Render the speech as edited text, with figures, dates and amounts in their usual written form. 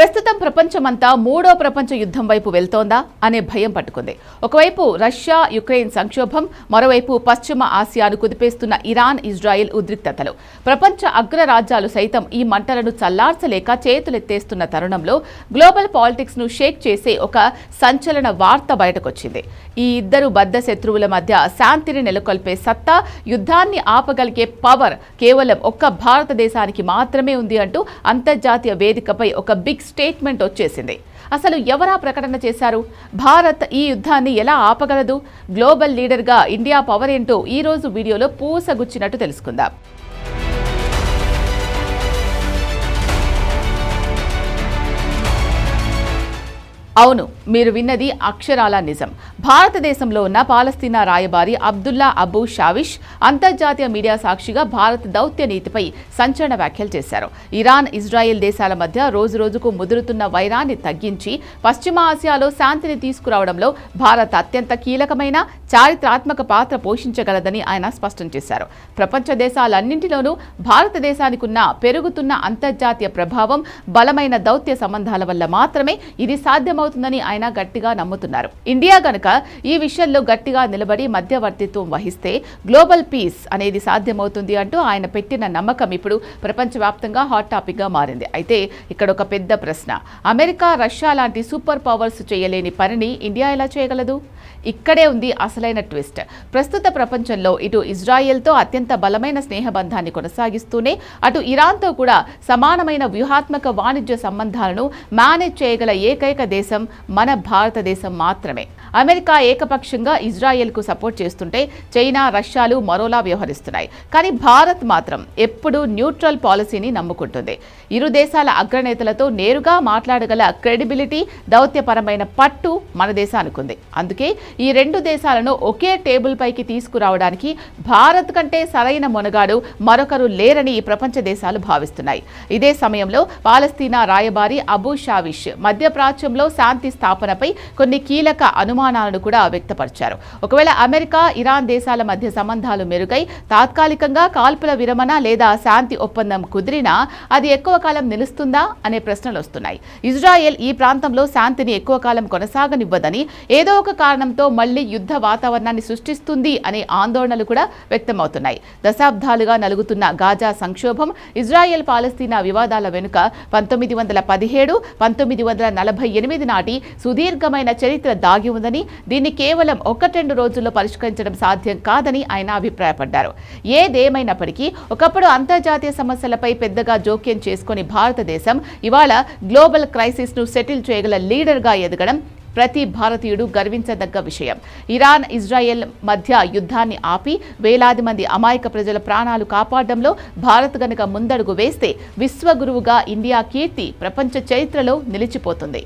ప్రస్తుతం ప్రపంచమంతా మూడో ప్రపంచ యుద్ధం వైపు వెళ్తోందా అనే భయం పట్టుకుంది. ఒకవైపు రష్యా యుక్రెయిన్ సంక్షోభం, మరోవైపు పశ్చిమ ఆసియాను కుదిపేస్తున్న ఇరాన్ ఇజ్రాయెల్ ఉద్రిక్తతలు. ప్రపంచ అగ్రరాజ్యాలు సైతం ఈ మంటలను చల్లార్చలేక చేతులెత్తేస్తున్న తరుణంలో గ్లోబల్ పాలిటిక్స్ ను షేక్ చేసే ఒక సంచలన వార్త బయటకొచ్చింది. ఈ ఇద్దరు బద్ధ శత్రువుల మధ్య శాంతిని నెలకొల్పే సత్తా, యుద్ధాన్ని ఆపగలిగే పవర్ కేవలం ఒక్క భారతదేశానికి మాత్రమే ఉంది అంటూ అంతర్జాతీయ వేదికపై ఒక బిగ్ స్టేట్మెంట్ వచ్చేసింది. అసలు ఎవరా ప్రకటన చేశారు? భారత్ ఈ యుద్ధాన్ని ఎలా ఆపగలదు? గ్లోబల్ లీడర్గా ఇండియా పవర్ ఏంటో ఈ రోజు వీడియోలో పూసగుచ్చినట్టు తెలుసుకుందాం. అవును, మీరు విన్నది అక్షరాల నిజం. భారతదేశంలో ఉన్న పాలస్తీనా రాయబారి అబ్దుల్లా అబూ షావిష్ అంతర్జాతీయ మీడియా సాక్షిగా భారత్ దౌత్య నీతిపై సంచలన వ్యాఖ్యలు చేశారు. ఇరాన్ ఇజ్రాయెల్ దేశాల మధ్య రోజురోజుకు ముదురుతున్న వైరాన్ని తగ్గించి పశ్చిమ ఆసియాలో శాంతిని తీసుకురావడంలో భారత్ అత్యంత కీలకమైన చారిత్రాత్మక పాత్ర పోషించగలదని ఆయన స్పష్టం చేశారు. ప్రపంచ దేశాలన్నింటిలోనూ భారతదేశానికి ఉన్న పెరుగుతున్న అంతర్జాతీయ ప్రభావం, బలమైన దౌత్య సంబంధాల వల్ల మాత్రమే ఇది సాధ్యమవుతుందని ఆయన గట్టిగా నమ్ముతున్నారు. ఇండియా గనుక ఈ విషయంలో గట్టిగా నిలబడి మధ్యవర్తిత్వం వహిస్తే గ్లోబల్ పీస్ అనేది సాధ్యమవుతుంది అంటూ ఆయన పెట్టిన నమ్మకం ఇప్పుడు ప్రపంచవ్యాప్తంగా హాట్ టాపిక్ గా మారింది. అయితే ఇక్కడ ఒక పెద్ద ప్రశ్న, అమెరికా, రష్యా లాంటి సూపర్ పవర్స్ చేయలేని పనిని ఇండియా ఎలా చేయగలదు? ఇక్కడే ఉంది అసలైన ట్విస్ట్. ప్రస్తుత ప్రపంచంలో ఇటు ఇజ్రాయెల్తో అత్యంత బలమైన స్నేహబంధాన్ని కొనసాగిస్తూనే అటు ఇరాన్తో కూడా సమానమైన వ్యూహాత్మక వాణిజ్య సంబంధాలను మేనేజ్ చేయగల ఏకైక దేశం మన భారతదేశం మాత్రమే. అమెరికా ఏకపక్షంగా ఇజ్రాయెల్కు సపోర్ట్ చేస్తుంటే చైనా, రష్యాలు మరోలా వ్యవహరిస్తున్నాయి. కానీ భారత్ మాత్రం ఎప్పుడూ న్యూట్రల్ పాలసీని నమ్ముకుంటుంది. ఇరు దేశాల అగ్రనేతలతో నేరుగా మాట్లాడగల క్రెడిబిలిటీ, దౌత్యపరమైన పట్టు మన దేశానికి ఉంది. అందుకే ఈ రెండు దేశాలను ఒకే టేబుల్ పైకి తీసుకురావడానికి భారత్ కంటే సరైన మొనగాడు మరొకరు లేరని ఈ ప్రపంచ దేశాలు భావిస్తున్నాయి. ఇదే సమయంలో పాలస్తీనా రాయబారి అబూ షావిష్ మధ్యప్రాచ్యంలో శాంతి స్థాపనపై కొన్ని కీలక అనుమానాలను కూడా వ్యక్తపరిచారు. ఒకవేళ అమెరికా, ఇరాన్ దేశాల మధ్య సంబంధాలు మెరుగై తాత్కాలికంగా కాల్పుల విరమణ లేదా శాంతి ఒప్పందం కుదిరినా అది ఎక్కువ కాలం నిలుస్తుందా అనే ప్రశ్నలు వస్తున్నాయి. ఇజ్రాయెల్ ఈ ప్రాంతంలో శాంతిని ఎక్కువ కాలం కొనసాగనివ్వదని, ఏదో ఒక కారణంతో మళ్లీ యుద్ధ వాతావరణాన్ని సృష్టిస్తుంది అనే ఆందోళనలు కూడా వ్యక్తమవుతున్నాయి. దశాబ్దాలుగా నలుగుతున్న గాజా సంక్షోభం, ఇజ్రాయెల్ పాలస్తీనా వివాదాల వెనుక 1917, 1948 నాటి సుదీర్ఘమైన చరిత్ర దాగి ఉందని, దీన్ని కేవలం 1-2 రోజుల్లో పరిష్కరించడం సాధ్యం కాదని ఆయన అభిప్రాయపడ్డారు. ఏదేమైనప్పటికీ ఒకప్పుడు అంతర్జాతీయ సమస్యలపై పెద్దగా జోక్యం చేసుకుని భారతదేశం ఇవాళ గ్లోబల్ క్రైసిస్ ను సెటిల్ చేయగల లీడర్గా ఎదగడం ప్రతి భారతీయుడు గర్వించదగ్గ విషయం. ఇరాన్ ఇజ్రాయెల్ మధ్య యుద్ధాన్ని ఆపి వేలాది మంది అమాయక ప్రజల ప్రాణాలు కాపాడడంలో భారత్ గనుక ముందడుగు వేస్తే విశ్వగురువుగా ఇండియా కీర్తి ప్రపంచ చరిత్రలో నిలిచిపోతుంది.